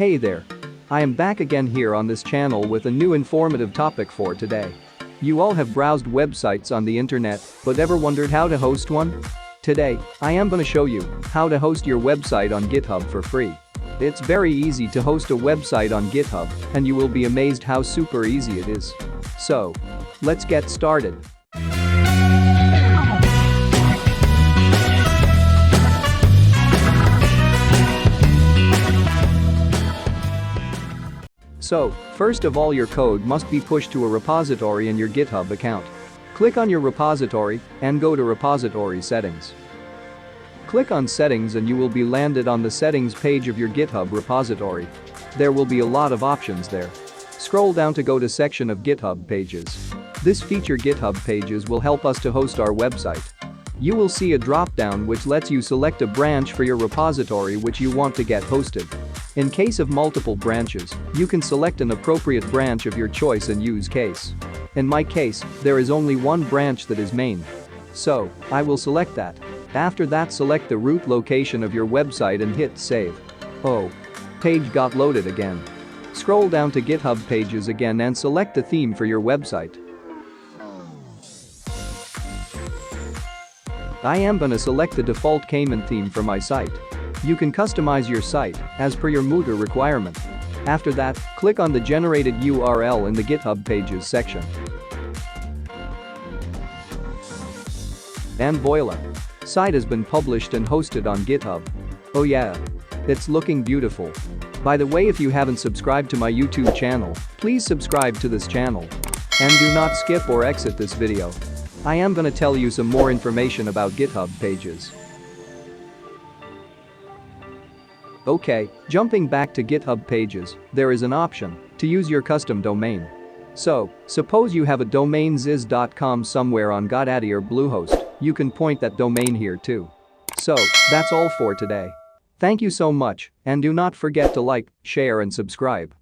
Hey there. I am back again here on this channel with a new informative topic for today. You all have browsed websites on the internet but ever wondered how to host one? Today, I am gonna show you how to host your website on GitHub for free. It's very easy to host a website on GitHub and you will be amazed how super easy it is. So, let's get started. So, first of all, your code must be pushed to a repository in your GitHub account. Click on your repository and go to Repository Settings. Click on Settings and you will be landed on the settings page of your GitHub repository. There will be a lot of options there. Scroll down to go to section of GitHub Pages. This feature GitHub Pages will help us to host our website. You will see a drop-down which lets you select a branch for your repository which you want to get hosted. In case of multiple branches, you can select an appropriate branch of your choice and use case. In my case, there is only one branch that is main. So, I will select that. After that, select the root location of your website and hit save. Oh. Page got loaded again. Scroll down to GitHub Pages again and select the theme for your website. I am gonna select the default Cayman theme for my site. You can customize your site as per your mood or requirement. After that, click on the generated URL in the GitHub Pages section. And voila! Site has been published and hosted on GitHub. Oh yeah. It's looking beautiful. By the way, if you haven't subscribed to my YouTube channel, please subscribe to this channel. And do not skip or exit this video. I am gonna tell you some more information about GitHub Pages. Okay, jumping back to GitHub Pages, there is an option to use your custom domain. So, suppose you have a domain ziz.com somewhere on GoDaddy or Bluehost, you can point that domain here too. So, that's all for today. Thank you so much, and do not forget to like, share and subscribe.